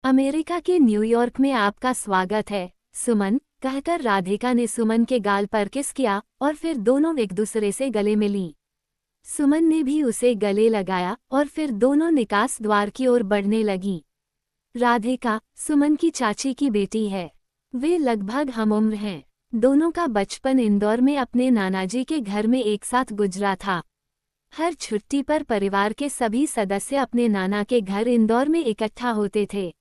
America के New York में आपका स्वागत है, सुमन, कहकर राधिका ने सुमन के गाल पर किस किया और फिर दोनों एक दूसरे से गले मिलीं। सुमन ने भी उसे गले लगाया और फिर दोनों निकास द्वार की ओर बढ़ने लगीं। राधिका, सुमन की चाची की बेटी है। वे लगभग हमउम्र हैं। दोनों का बचपन इंदौर में अपने नानाजी के घर में एक साथ गुजरा था। हर छुट्टी पर परिवार के सभी सदस्य अपने नाना के घर इंदौर में इकट्ठा होते थे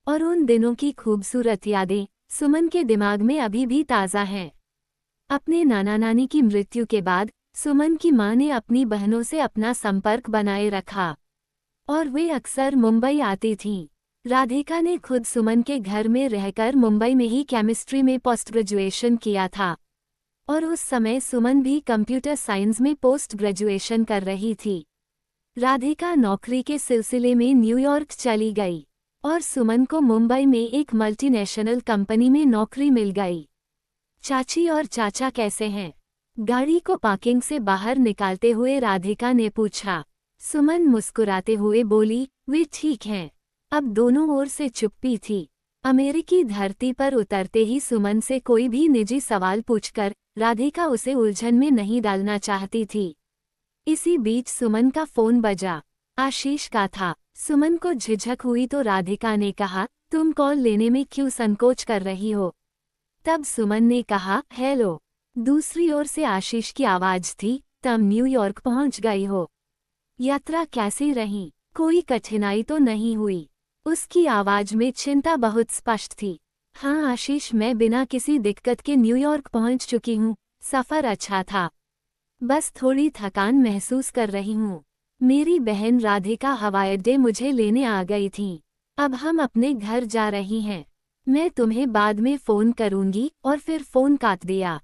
और उन दिनों की खूबसूरत यादें सुमन के दिमाग में अभी भी ताज़ा हैं। अपने नाना नानी की मृत्यु के बाद सुमन की मां ने अपनी बहनों से अपना संपर्क बनाए रखा और वे अक्सर मुंबई आती थीं। राधिका ने खुद सुमन के घर में रहकर मुंबई में ही केमिस्ट्री में पोस्ट ग्रेजुएशन किया था और उस समय सुमन भी कंप्यूटर साइंस में पोस्ट ग्रेजुएशन कर रही थी। राधिका नौकरी के सिलसिले में न्यूयॉर्क चली गई और सुमन को मुंबई में एक मल्टीनेशनल कंपनी में नौकरी मिल गई। चाची और चाचा कैसे हैं? गाड़ी को पार्किंग से बाहर निकालते हुए राधिका ने पूछा। सुमन मुस्कुराते हुए बोली, वे ठीक हैं। अब दोनों ओर से चुप्पी थी। अमेरिकी धरती पर उतरते ही सुमन से कोई भी निजी सवाल पूछकर राधिका उसे उलझन में नहीं डालना चाहती थी। इसी बीच सुमन का फोन बजा। आशीष का था। सुमन को झिझक हुई तो राधिका ने कहा, तुम कॉल लेने में क्यों संकोच कर रही हो? तब सुमन ने कहा, हेलो। दूसरी ओर से आशीष की आवाज थी, तुम न्यूयॉर्क पहुंच गई हो। यात्रा कैसी रही? कोई कठिनाई तो नहीं हुई? उसकी आवाज में चिंता बहुत स्पष्ट थी। हाँ आशीष, मैं बिना किसी दिक्कत के न्यूयॉर्क पहुंच चुकी हूँ। सफ़र अच्छा था। बस थोड़ी थकान महसूस कर रही हूँ। मेरी बहन राधिका हवाई अड्डे मुझे लेने आ गई थी। अब हम अपने घर जा रही हैं। मैं तुम्हें बाद में फ़ोन करूंगी। और फिर फ़ोन काट दिया।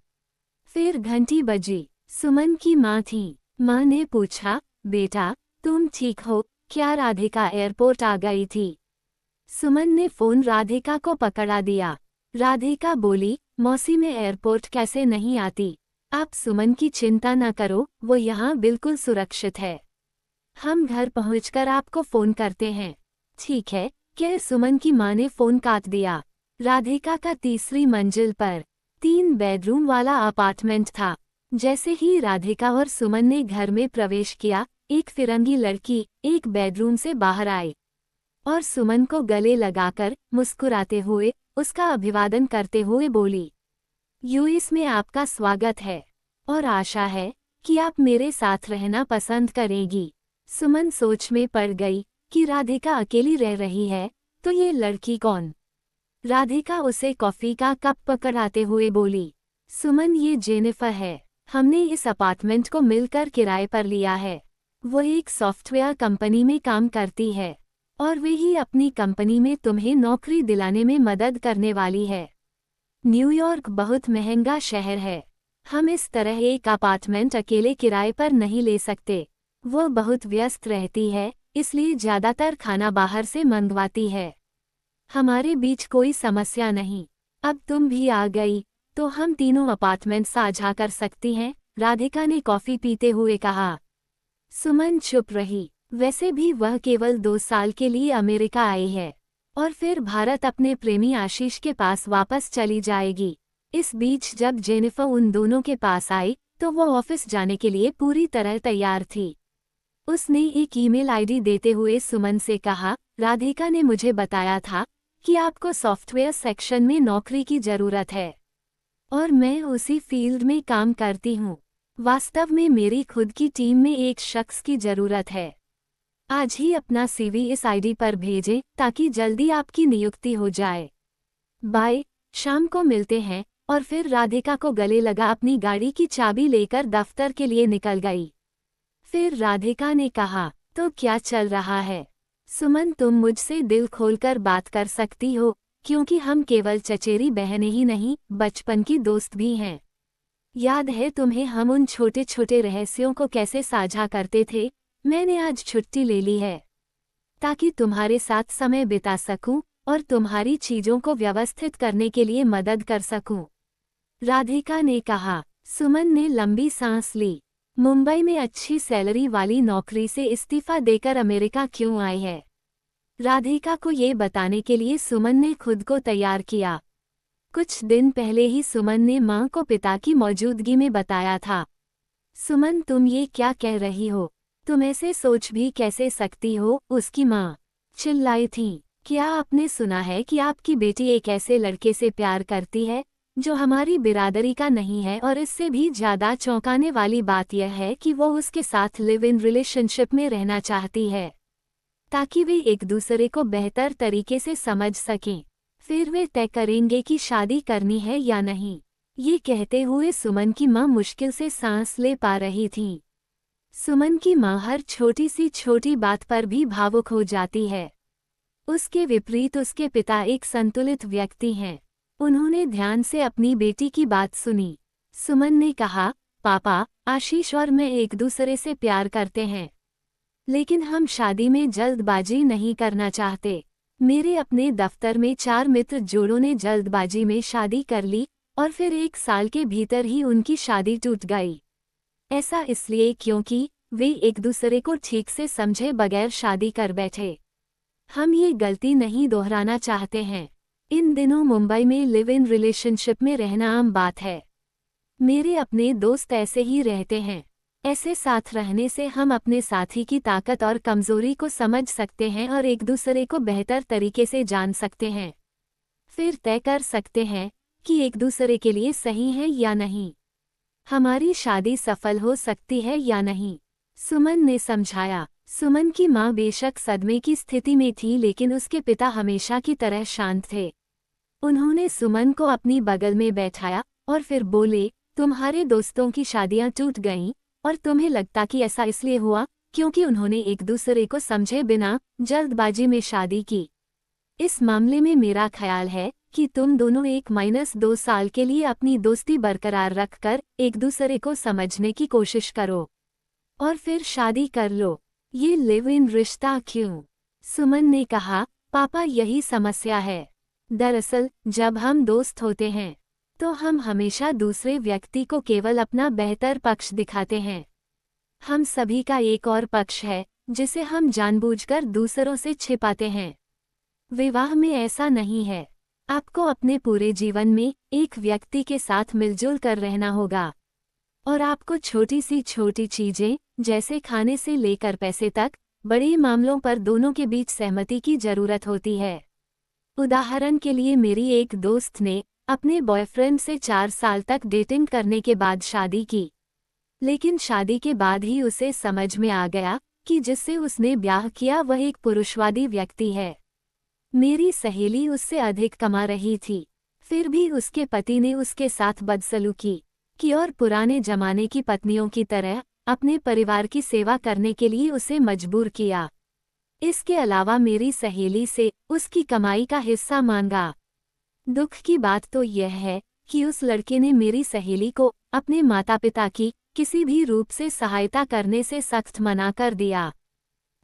फिर घंटी बजी। सुमन की माँ थी। माँ ने पूछा, बेटा तुम ठीक हो क्या? राधिका एयरपोर्ट आ गई थी। सुमन ने फ़ोन राधिका को पकड़ा दिया। राधिका बोली, मौसी मैं एयरपोर्ट कैसे नहीं आती? आप सुमन की चिंता न करो, वो यहाँ बिल्कुल सुरक्षित है। हम घर पहुंचकर आपको फ़ोन करते हैं। ठीक है। क्या? सुमन की माँ ने फ़ोन काट दिया। राधिका का तीसरी मंजिल पर 3 बेडरूम वाला अपार्टमेंट था। जैसे ही राधिका और सुमन ने घर में प्रवेश किया, एक फिरंगी लड़की एक बेडरूम से बाहर आई और सुमन को गले लगाकर मुस्कुराते हुए उसका अभिवादन करते हुए बोली, यूएस में आपका स्वागत है और आशा है कि आप मेरे साथ रहना पसंद करेगी। सुमन सोच में पड़ गई कि राधिका अकेली रह रही है, तो ये लड़की कौन? राधिका उसे कॉफ़ी का कप पकड़ाते हुए बोली, सुमन ये जेनिफर है। हमने इस अपार्टमेंट को मिलकर किराए पर लिया है। वो एक सॉफ्टवेयर कंपनी में काम करती है और वे ही अपनी कंपनी में तुम्हें नौकरी दिलाने में मदद करने वाली है। न्यूयॉर्क बहुत महंगा शहर है। हम इस तरह एक अपार्टमेंट अकेले किराए पर नहीं ले सकते। वो बहुत व्यस्त रहती है, इसलिए ज़्यादातर खाना बाहर से मंगवाती है। हमारे बीच कोई समस्या नहीं। अब तुम भी आ गई तो हम तीनों अपार्टमेंट साझा कर सकती हैं, राधिका ने कॉफ़ी पीते हुए कहा। सुमन चुप रही। वैसे भी वह केवल 2 साल के लिए अमेरिका आई है और फिर भारत अपने प्रेमी आशीष के पास वापस चली जाएगी। इस बीच जब जेनिफर उन दोनों के पास आई तो वो ऑफिस जाने के लिए पूरी तरह तैयार थी। उसने एक ईमेल आईडी देते हुए सुमन से कहा, राधिका ने मुझे बताया था कि आपको सॉफ्टवेयर सेक्शन में नौकरी की ज़रूरत है और मैं उसी फील्ड में काम करती हूँ। वास्तव में मेरी खुद की टीम में एक शख्स की ज़रूरत है। आज ही अपना सीवी इस आईडी पर भेजें ताकि जल्दी आपकी नियुक्ति हो जाए। बाय, शाम को मिलते हैं। और फिर राधिका को गले लगा अपनी गाड़ी की चाबी लेकर दफ्तर के लिए निकल गई। फिर राधिका ने कहा, तो क्या चल रहा है? सुमन, तुम मुझसे दिल खोलकर बात कर सकती हो क्योंकि हम केवल चचेरी बहनें ही नहीं, बचपन की दोस्त भी हैं। याद है तुम्हें हम उन छोटे छोटे रहस्यों को कैसे साझा करते थे? मैंने आज छुट्टी ले ली है ताकि तुम्हारे साथ समय बिता सकूं और तुम्हारी चीजों को व्यवस्थित करने के लिए मदद कर सकूं, राधिका ने कहा। सुमन ने लंबी सांस ली। मुंबई में अच्छी सैलरी वाली नौकरी से इस्तीफा देकर अमेरिका क्यों आई है? राधिका को ये बताने के लिए सुमन ने खुद को तैयार किया। कुछ दिन पहले ही सुमन ने माँ को पिता की मौजूदगी में बताया था। सुमन, तुम ये क्या कह रही हो? तुम ऐसे सोच भी कैसे सकती हो? उसकी माँ चिल्लाई थी। क्या आपने सुना है कि आपकी बेटी एक ऐसे लड़के से प्यार करती है जो हमारी बिरादरी का नहीं है? और इससे भी ज्यादा चौंकाने वाली बात यह है कि वो उसके साथ लिव इन रिलेशनशिप में रहना चाहती है ताकि वे एक दूसरे को बेहतर तरीके से समझ सकें। फिर वे तय करेंगे कि शादी करनी है या नहीं। ये कहते हुए सुमन की माँ मुश्किल से सांस ले पा रही थी। सुमन की माँ हर छोटी बात पर भी भावुक हो जाती है। उसके विपरीत उसके पिता एक संतुलित व्यक्ति हैं। उन्होंने ध्यान से अपनी बेटी की बात सुनी। सुमन ने कहा, पापा, आशीष और मैं एक दूसरे से प्यार करते हैं, लेकिन हम शादी में जल्दबाजी नहीं करना चाहते। मेरे अपने दफ्तर में 4 मित्र जोड़ों ने जल्दबाजी में शादी कर ली और फिर 1 साल के भीतर ही उनकी शादी टूट गई। ऐसा इसलिए क्योंकि वे एक दूसरे को ठीक से समझे बगैर शादी कर बैठे। हम ये गलती नहीं दोहराना चाहते हैं। इन दिनों मुंबई में लिव इन रिलेशनशिप में रहना आम बात है। मेरे अपने दोस्त ऐसे ही रहते हैं। ऐसे साथ रहने से हम अपने साथी की ताकत और कमजोरी को समझ सकते हैं और एक दूसरे को बेहतर तरीके से जान सकते हैं। फिर तय कर सकते हैं कि एक दूसरे के लिए सही है या नहीं। हमारी शादी सफल हो सकती है या नहीं, सुमन ने समझाया। सुमन की माँ बेशक सदमे की स्थिति में थी, लेकिन उसके पिता हमेशा की तरह शांत थे। उन्होंने सुमन को अपनी बगल में बैठाया और फिर बोले, तुम्हारे दोस्तों की शादियां टूट गईं और तुम्हें लगता कि ऐसा इसलिए हुआ क्योंकि उन्होंने एक दूसरे को समझे बिना जल्दबाजी में शादी की। इस मामले में मेरा ख्याल है कि तुम दोनों 1-2 साल के लिए अपनी दोस्ती बरकरार रखकर एक दूसरे को समझने की कोशिश करो और फिर शादी कर लो। ये लिव इन रिश्ता क्यों? सुमन ने कहा, पापा, यही समस्या है। दरअसल जब हम दोस्त होते हैं तो हम हमेशा दूसरे व्यक्ति को केवल अपना बेहतर पक्ष दिखाते हैं। हम सभी का एक और पक्ष है जिसे हम जानबूझकर दूसरों से छिपाते हैं। विवाह में ऐसा नहीं है। आपको अपने पूरे जीवन में एक व्यक्ति के साथ मिलजुल कर रहना होगा और आपको छोटी चीजें जैसे खाने से लेकर पैसे तक, बड़े मामलों पर दोनों के बीच सहमति की जरूरत होती है। उदाहरण के लिए मेरी एक दोस्त ने अपने बॉयफ्रेंड से 4 साल तक डेटिंग करने के बाद शादी की, लेकिन शादी के बाद ही उसे समझ में आ गया कि जिससे उसने ब्याह किया वह एक पुरुषवादी व्यक्ति है। मेरी सहेली उससे अधिक कमा रही थी, फिर भी उसके पति ने उसके साथ बदसलूकी की और पुराने जमाने की पत्नियों की तरह अपने परिवार की सेवा करने के लिए उसे मजबूर किया। इसके अलावा मेरी सहेली से उसकी कमाई का हिस्सा मांगा। दुख की बात तो यह है कि उस लड़के ने मेरी सहेली को अपने माता पिता की किसी भी रूप से सहायता करने से सख्त मना कर दिया।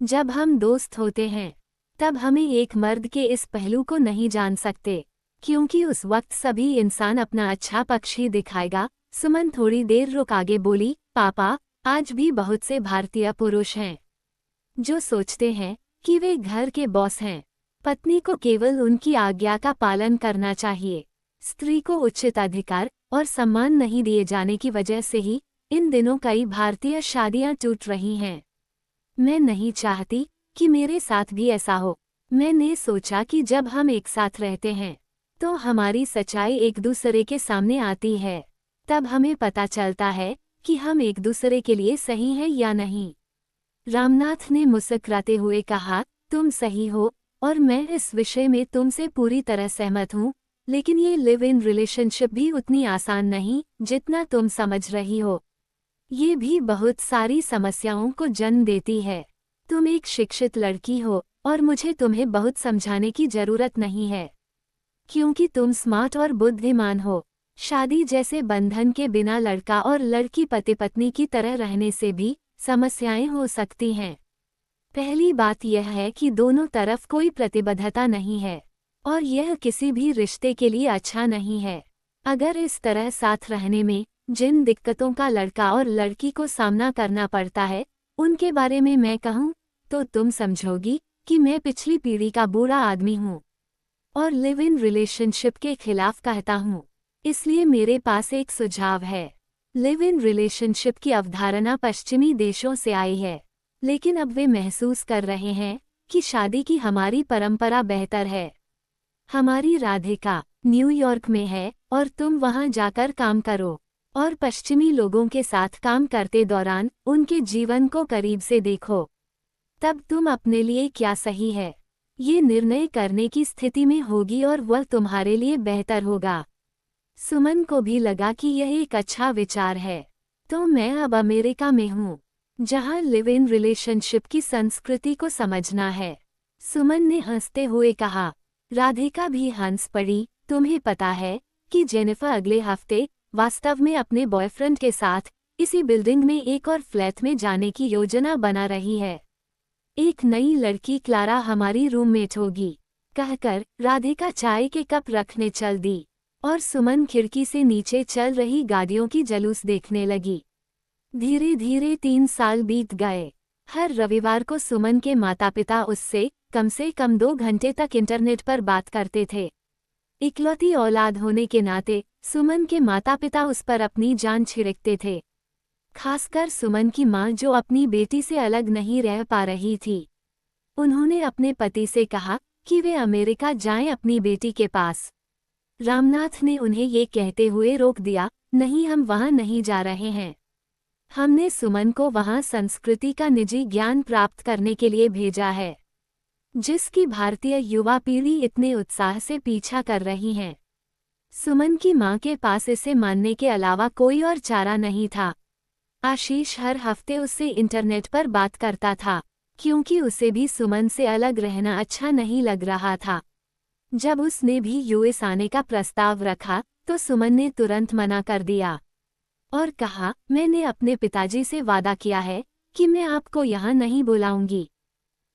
जब हम दोस्त होते हैं तब हमें एक मर्द के इस पहलू को नहीं जान सकते, क्योंकि उस वक्त सभी इंसान अपना अच्छा पक्ष ही दिखाएगा। सुमन थोड़ी देर रुक आगे बोली, पापा, आज भी बहुत से भारतीय पुरुष हैं जो सोचते हैं कि वे घर के बॉस हैं। पत्नी को केवल उनकी आज्ञा का पालन करना चाहिए। स्त्री को उचित अधिकार और सम्मान नहीं दिए जाने की वजह से ही इन दिनों कई भारतीय शादियां टूट रही हैं। मैं नहीं चाहती कि मेरे साथ भी ऐसा हो। मैंने सोचा कि जब हम एक साथ रहते हैं तो हमारी सच्चाई एक दूसरे के सामने आती है। तब हमें पता चलता है कि हम एक दूसरे के लिए सही हैं या नहीं। रामनाथ ने मुस्कुराते हुए कहा, तुम सही हो और मैं इस विषय में तुमसे पूरी तरह सहमत हूँ, लेकिन ये लिव इन रिलेशनशिप भी उतनी आसान नहीं जितना तुम समझ रही हो। ये भी बहुत सारी समस्याओं को जन्म देती है। तुम एक शिक्षित लड़की हो और मुझे तुम्हें बहुत समझाने की जरूरत नहीं है, क्योंकि तुम स्मार्ट और बुद्धिमान हो। शादी जैसे बंधन के बिना लड़का और लड़की पति पत्नी की तरह रहने से भी समस्याएं हो सकती हैं। पहली बात यह है कि दोनों तरफ कोई प्रतिबद्धता नहीं है और यह किसी भी रिश्ते के लिए अच्छा नहीं है। अगर इस तरह साथ रहने में जिन दिक्कतों का लड़का और लड़की को सामना करना पड़ता है उनके बारे में मैं कहूँ तो तुम समझोगी कि मैं पिछली पीढ़ी का बुरा आदमी हूँ और लिव इन रिलेशनशिप के खिलाफ कहता हूँ। इसलिए मेरे पास एक सुझाव है। लिव इन रिलेशनशिप की अवधारणा पश्चिमी देशों से आई है, लेकिन अब वे महसूस कर रहे हैं कि शादी की हमारी परंपरा बेहतर है। हमारी राधिका न्यूयॉर्क में है और तुम वहां जाकर काम करो और पश्चिमी लोगों के साथ काम करते दौरान उनके जीवन को करीब से देखो। तब तुम अपने लिए क्या सही है ये निर्णय करने की स्थिति में होगी और वह तुम्हारे लिए बेहतर होगा। सुमन को भी लगा कि यह एक अच्छा विचार है। तो मैं अब अमेरिका में हूँ, जहाँ लिव इन रिलेशनशिप की संस्कृति को समझना है। सुमन ने हंसते हुए कहा। राधिका भी हंस पड़ी। तुम्हें पता है कि जेनिफर अगले हफ्ते वास्तव में अपने बॉयफ्रेंड के साथ इसी बिल्डिंग में एक और फ्लैट में जाने की योजना बना रही है। एक नई लड़की क्लारा हमारी रूममेट होगी, कहकर राधिका चाय के कप रखने चल दी और सुमन खिड़की से नीचे चल रही गाड़ियों की जुलूस देखने लगी। धीरे धीरे 3 साल बीत गए। हर रविवार को सुमन के माता पिता उससे कम 2 घंटे तक इंटरनेट पर बात करते थे। इकलौती औलाद होने के नाते सुमन के माता पिता उस पर अपनी जान छिड़कते थे, खासकर सुमन की मां जो अपनी बेटी से अलग नहीं रह पा रही थी। उन्होंने अपने पति से कहा कि वे अमेरिका जाएं अपनी बेटी के पास। रामनाथ ने उन्हें ये कहते हुए रोक दिया, नहीं, हम वहां नहीं जा रहे हैं। हमने सुमन को वहां संस्कृति का निजी ज्ञान प्राप्त करने के लिए भेजा है, जिसकी भारतीय युवा पीढ़ी इतने उत्साह से पीछा कर रही है। सुमन की मां के पास इसे मानने के अलावा कोई और चारा नहीं था। आशीष हर हफ्ते उससे इंटरनेट पर बात करता था, क्योंकि उसे भी सुमन से अलग रहना अच्छा नहीं लग रहा था। जब उसने भी यूएस आने का प्रस्ताव रखा तो सुमन ने तुरंत मना कर दिया और कहा, मैंने अपने पिताजी से वादा किया है कि मैं आपको यहाँ नहीं बुलाऊंगी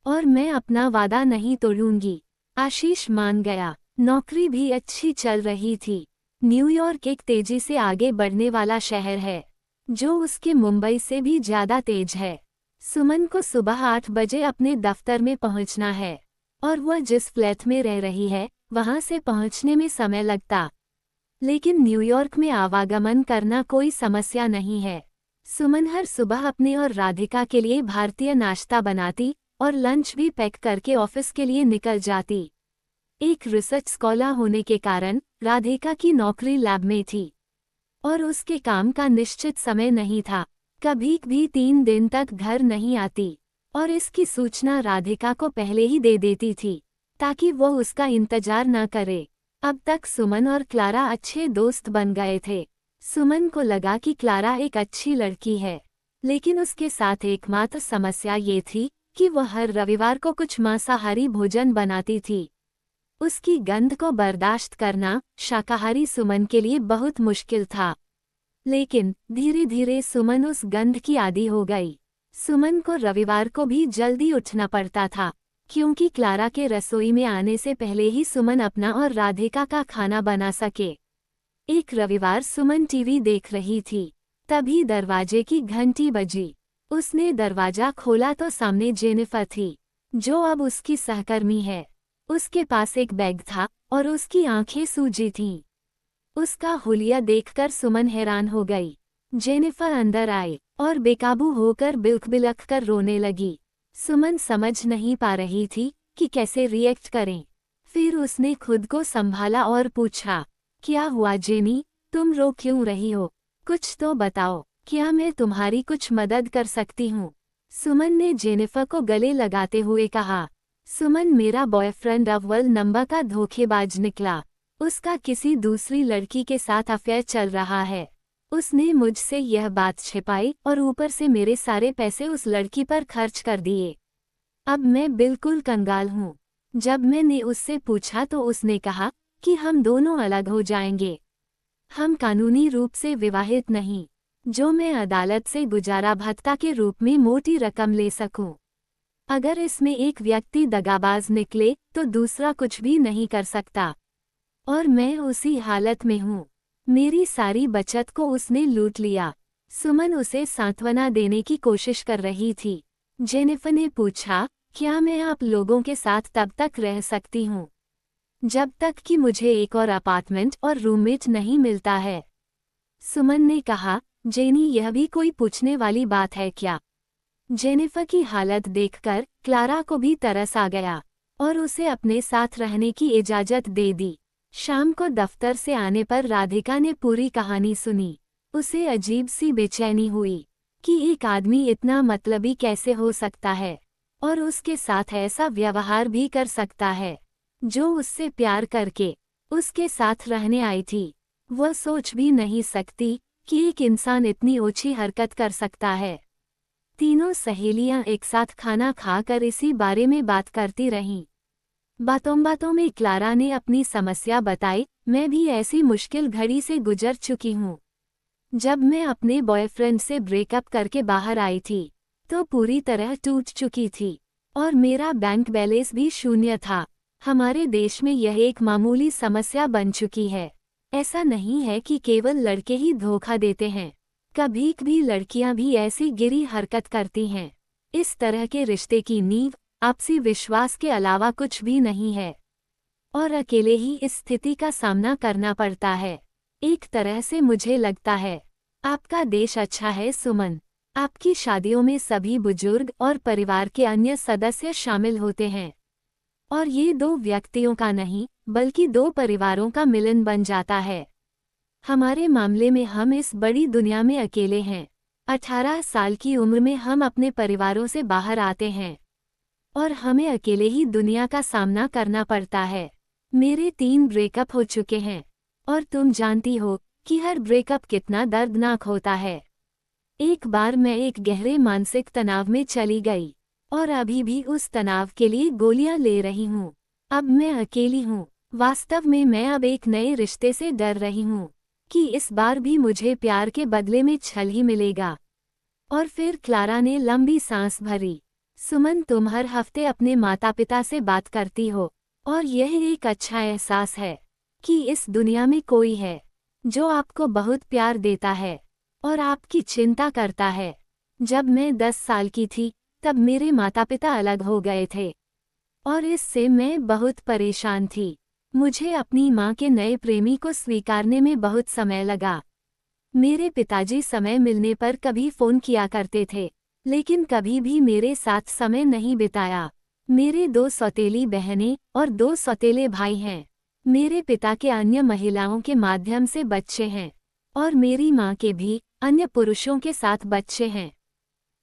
और मैं अपना वादा नहीं तोड़ूंगी। आशीष मान गया। नौकरी भी अच्छी चल रही थी। न्यूयॉर्क एक तेजी से आगे बढ़ने वाला शहर है, जो उसके मुंबई से भी ज्यादा तेज है। सुमन को सुबह 8 बजे अपने दफ्तर में पहुंचना है और वह जिस फ्लैट में रह रही है वहां से पहुंचने में समय लगता। लेकिन न्यूयॉर्क में आवागमन करना कोई समस्या नहीं है। सुमन हर सुबह अपने और राधिका के लिए भारतीय नाश्ता बनाती और लंच भी पैक करके ऑफिस के लिए निकल जाती। एक रिसर्च स्कॉलर होने के कारण राधिका की नौकरी लैब में थी और उसके काम का निश्चित समय नहीं था। कभी भी 3 दिन तक घर नहीं आती और इसकी सूचना राधिका को पहले ही दे देती थी ताकि वो उसका इंतजार न करे। अब तक सुमन और क्लारा अच्छे दोस्त बन गए थे। सुमन को लगा कि क्लारा एक अच्छी लड़की है, लेकिन उसके साथ एकमात्र समस्या ये थी कि वह हर रविवार को कुछ मांसाहारी भोजन बनाती थी। उसकी गंध को बर्दाश्त करना शाकाहारी सुमन के लिए बहुत मुश्किल था, लेकिन धीरे धीरे सुमन उस गंध की आदी हो गई। सुमन को रविवार को भी जल्दी उठना पड़ता था, क्योंकि क्लारा के रसोई में आने से पहले ही सुमन अपना और राधिका का खाना बना सके। एक रविवार सुमन टीवी देख रही थी, तभी दरवाजे की घंटी बजी। उसने दरवाजा खोला तो सामने जेनिफर थी, जो अब उसकी सहकर्मी है। उसके पास एक बैग था और उसकी आंखें सूजी थीं। उसका हुलिया देखकर सुमन हैरान हो गई। जेनिफर अंदर आई और बेकाबू होकर बिलख कर रोने लगी। सुमन समझ नहीं पा रही थी कि कैसे रिएक्ट करें। फिर उसने खुद को संभाला और पूछा, क्या हुआ जेनी, तुम रो क्यों रही हो? कुछ तो बताओ, क्या मैं तुम्हारी कुछ मदद कर सकती हूँ? सुमन ने जेनिफर को गले लगाते हुए कहा। सुमन, मेरा बॉयफ्रेंड अव्वल नंबर का धोखेबाज निकला। उसका किसी दूसरी लड़की के साथ अफेयर चल रहा है। उसने मुझसे यह बात छिपाई और ऊपर से मेरे सारे पैसे उस लड़की पर खर्च कर दिए। अब मैं बिल्कुल कंगाल हूँ। जब मैंने उससे पूछा तो उसने कहा कि हम दोनों अलग हो जाएंगे। हम कानूनी रूप से विवाहित नहीं, जो मैं अदालत से गुजारा भत्ता के रूप में मोटी रकम ले सकूं। अगर इसमें एक व्यक्ति दगाबाज निकले तो दूसरा कुछ भी नहीं कर सकता, और मैं उसी हालत में हूँ। मेरी सारी बचत को उसने लूट लिया। सुमन उसे सांत्वना देने की कोशिश कर रही थी। जेनिफर ने पूछा, क्या मैं आप लोगों के साथ तब तक रह सकती हूँ जब तक कि मुझे एक और अपार्टमेंट और रूममेट नहीं मिलता है? सुमन ने कहा, जेनी यह भी कोई पूछने वाली बात है क्या? जेनिफर की हालत देखकर क्लारा को भी तरस आ गया और उसे अपने साथ रहने की इजाजत दे दी। शाम को दफ्तर से आने पर राधिका ने पूरी कहानी सुनी। उसे अजीब सी बेचैनी हुई कि एक आदमी इतना मतलबी कैसे हो सकता है और उसके साथ ऐसा व्यवहार भी कर सकता है। जो उससे प्यार करके उसके साथ रहने आई थी, वह सोच भी नहीं सकती कि एक इंसान इतनी ओछी हरकत कर सकता है। तीनों सहेलियां एक साथ खाना खाकर इसी बारे में बात करती रहीं। बातों में क्लारा ने अपनी समस्या बताई, मैं भी ऐसी मुश्किल घड़ी से गुजर चुकी हूँ। जब मैं अपने बॉयफ्रेंड से ब्रेकअप करके बाहर आई थी, तो पूरी तरह टूट चुकी थी और मेरा बैंक बैलेंस भी शून्य था। हमारे देश में यह एक मामूली समस्या बन चुकी है। ऐसा नहीं है कि केवल लड़के ही धोखा देते हैं, कभी कभी लड़कियां भी ऐसी गिरी हरकत करती हैं। इस तरह के रिश्ते की नींव आपसी विश्वास के अलावा कुछ भी नहीं है और अकेले ही इस स्थिति का सामना करना पड़ता है। एक तरह से मुझे लगता है आपका देश अच्छा है सुमन। आपकी शादियों में सभी बुजुर्ग और परिवार के अन्य सदस्य शामिल होते हैं और ये दो व्यक्तियों का नहीं बल्कि दो परिवारों का मिलन बन जाता है। हमारे मामले में हम इस बड़ी दुनिया में अकेले हैं। 18 साल की उम्र में हम अपने परिवारों से बाहर आते हैं और हमें अकेले ही दुनिया का सामना करना पड़ता है। मेरे 3 ब्रेकअप हो चुके हैं और तुम जानती हो कि हर ब्रेकअप कितना दर्दनाक होता है। एक बार मैं एक गहरे मानसिक तनाव में चली गई और अभी भी उस तनाव के लिए गोलियां ले रही हूँ। अब मैं अकेली हूँ। वास्तव में मैं अब एक नए रिश्ते से डर रही हूँ कि इस बार भी मुझे प्यार के बदले में छल ही मिलेगा। और फिर क्लारा ने लंबी सांस भरी। सुमन, तुम हर हफ्ते अपने माता पिता से बात करती हो और यह एक अच्छा एहसास है कि इस दुनिया में कोई है जो आपको बहुत प्यार देता है और आपकी चिंता करता है। जब मैं 10 साल की थी तब मेरे माता पिता अलग हो गए थे और इससे मैं बहुत परेशान थी। मुझे अपनी माँ के नए प्रेमी को स्वीकारने में बहुत समय लगा। मेरे पिताजी समय मिलने पर कभी फ़ोन किया करते थे, लेकिन कभी भी मेरे साथ समय नहीं बिताया। मेरे 2 सौतेली बहनें और 2 सौतेले भाई हैं। मेरे पिता के अन्य महिलाओं के माध्यम से बच्चे हैं और मेरी माँ के भी अन्य पुरुषों के साथ बच्चे हैं।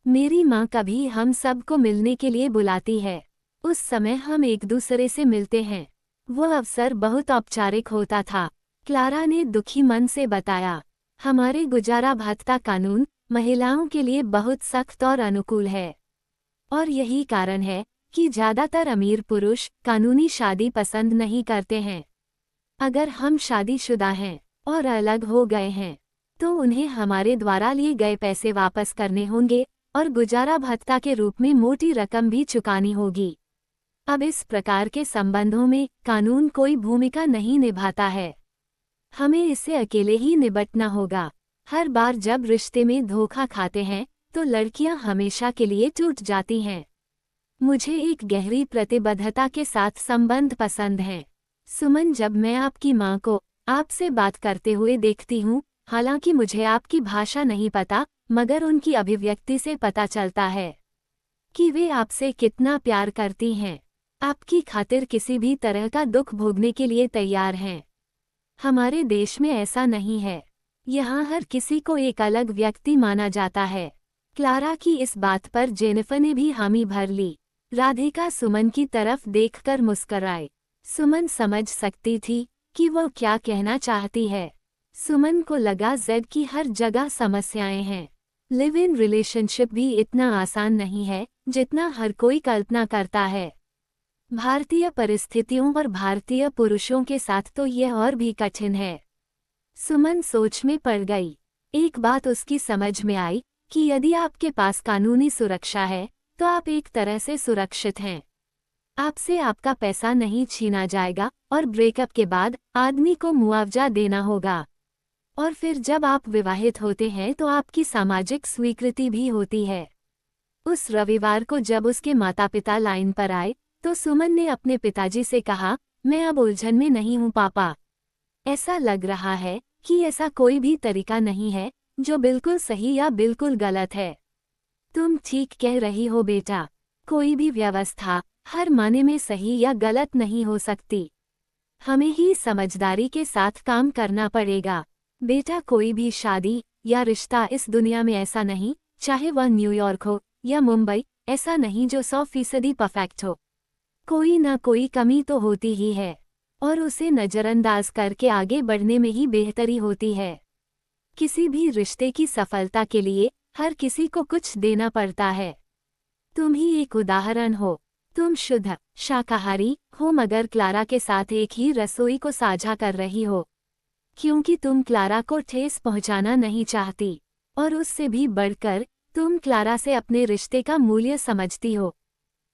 मेरी माँ कभी हम सबको मिलने के लिए बुलाती है। उस समय हम एक दूसरे से मिलते हैं। वह अवसर बहुत औपचारिक होता था, क्लारा ने दुखी मन से बताया। हमारे गुजारा भत्ता कानून महिलाओं के लिए बहुत सख्त और अनुकूल है और यही कारण है कि ज़्यादातर अमीर पुरुष कानूनी शादी पसंद नहीं करते हैं। अगर हम शादीशुदा हैं और अलग हो गए हैं तो उन्हें हमारे द्वारा लिए गए पैसे वापस करने होंगे और गुजारा भत्ता के रूप में मोटी रकम भी चुकानी होगी। अब इस प्रकार के संबंधों में कानून कोई भूमिका नहीं निभाता है। हमें इससे अकेले ही निपटना होगा। हर बार जब रिश्ते में धोखा खाते हैं तो लड़कियां हमेशा के लिए टूट जाती हैं। मुझे एक गहरी प्रतिबद्धता के साथ संबंध पसंद हैं। सुमन, जब मैं आपकी माँ को आपसे बात करते हुए देखती हूँ, हालांकि मुझे आपकी भाषा नहीं पता, मगर उनकी अभिव्यक्ति से पता चलता है कि वे आपसे कितना प्यार करती हैं। आपकी खातिर किसी भी तरह का दुख भोगने के लिए तैयार हैं। हमारे देश में ऐसा नहीं है। यहाँ हर किसी को एक अलग व्यक्ति माना जाता है। क्लारा की इस बात पर जेनिफर ने भी हामी भर ली। राधिका सुमन की तरफ देखकर मुस्कुराई। सुमन समझ सकती थी कि वो क्या कहना चाहती है। सुमन को लगा जेड की हर जगह समस्याएं हैं। लिव इन रिलेशनशिप भी इतना आसान नहीं है जितना हर कोई कल्पना करता है। भारतीय परिस्थितियों और भारतीय पुरुषों के साथ तो यह और भी कठिन है। सुमन सोच में पड़ गई। एक बात उसकी समझ में आई कि यदि आपके पास कानूनी सुरक्षा है तो आप एक तरह से सुरक्षित हैं। आपसे आपका पैसा नहीं छीना जाएगा और ब्रेकअप के बाद आदमी को मुआवजा देना होगा। और फिर जब आप विवाहित होते हैं तो आपकी सामाजिक स्वीकृति भी होती है। उस रविवार को जब उसके माता पिता लाइन पर आए तो सुमन ने अपने पिताजी से कहा, मैं अब उलझन में नहीं हूँ पापा। ऐसा लग रहा है कि ऐसा कोई भी तरीका नहीं है जो बिल्कुल सही या बिल्कुल गलत है। तुम ठीक कह रही हो बेटा, कोई भी व्यवस्था हर माने में सही या गलत नहीं हो सकती। हमें ही समझदारी के साथ काम करना पड़ेगा। बेटा, कोई भी शादी या रिश्ता इस दुनिया में ऐसा नहीं, चाहे वह न्यूयॉर्क हो या मुंबई, ऐसा नहीं जो 100% परफेक्ट हो। कोई ना कोई कमी तो होती ही है और उसे नज़रअंदाज करके आगे बढ़ने में ही बेहतरी होती है। किसी भी रिश्ते की सफलता के लिए हर किसी को कुछ देना पड़ता है। तुम ही एक उदाहरण हो। तुम शुद्ध शाकाहारी हो मगर क्लारा के साथ एक ही रसोई को साझा कर रही हो, क्योंकि तुम क्लारा को ठेस पहुंचाना नहीं चाहती। और उससे भी बढ़कर तुम क्लारा से अपने रिश्ते का मूल्य समझती हो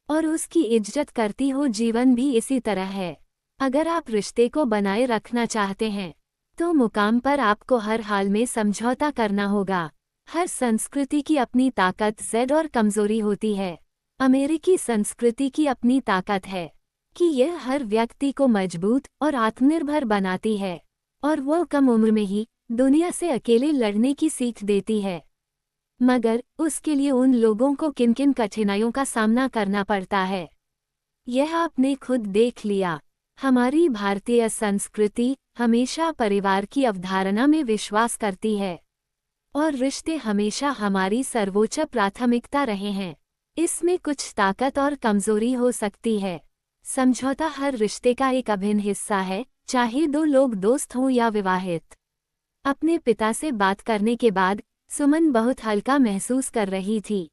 और उसकी इज्जत करती हो। जीवन भी इसी तरह है। अगर आप रिश्ते को बनाए रखना चाहते हैं तो मुकाम पर आपको हर हाल में समझौता करना होगा। हर संस्कृति की अपनी ताकत ज़ेड और कमजोरी होती है। अमेरिकी संस्कृति की अपनी ताकत है कि यह हर व्यक्ति को मजबूत और आत्मनिर्भर बनाती है और वो कम उम्र में ही दुनिया से अकेले लड़ने की सीख देती है। मगर उसके लिए उन लोगों को किन किन कठिनाइयों का सामना करना पड़ता है, यह आपने खुद देख लिया। हमारी भारतीय संस्कृति हमेशा परिवार की अवधारणा में विश्वास करती है और रिश्ते हमेशा हमारी सर्वोच्च प्राथमिकता रहे हैं। इसमें कुछ ताकत और कमजोरी हो सकती है। समझौता हर रिश्ते का एक अभिन्न हिस्सा है, चाहे दो लोग दोस्त हों या विवाहित। अपने पिता से बात करने के बाद सुमन बहुत हल्का महसूस कर रही थी।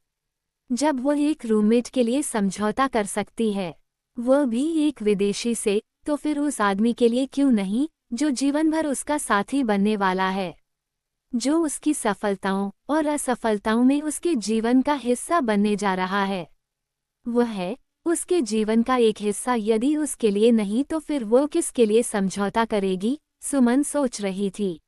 जब वह एक रूममेट के लिए समझौता कर सकती है, वह भी एक विदेशी से, तो फिर उस आदमी के लिए क्यों नहीं जो जीवन भर उसका साथी बनने वाला है, जो उसकी सफलताओं और असफलताओं में उसके जीवन का हिस्सा बनने जा रहा है। वह है उसके जीवन का एक हिस्सा। यदि उसके लिए नहीं तो फिर वो किसके लिए समझौता करेगी, सुमन सोच रही थी।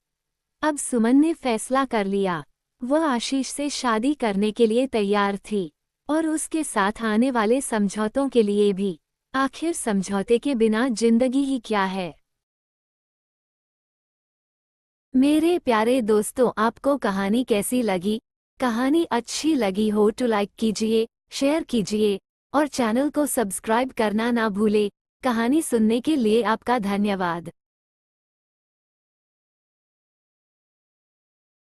अब सुमन ने फैसला कर लिया। वह आशीष से शादी करने के लिए तैयार थी और उसके साथ आने वाले समझौतों के लिए भी। आखिर समझौते के बिना जिंदगी ही क्या है। मेरे प्यारे दोस्तों, आपको कहानी कैसी लगी? कहानी अच्छी लगी हो तो लाइक कीजिए, शेयर कीजिए और चैनल को सब्सक्राइब करना ना भूले। कहानी सुनने के लिए आपका धन्यवाद।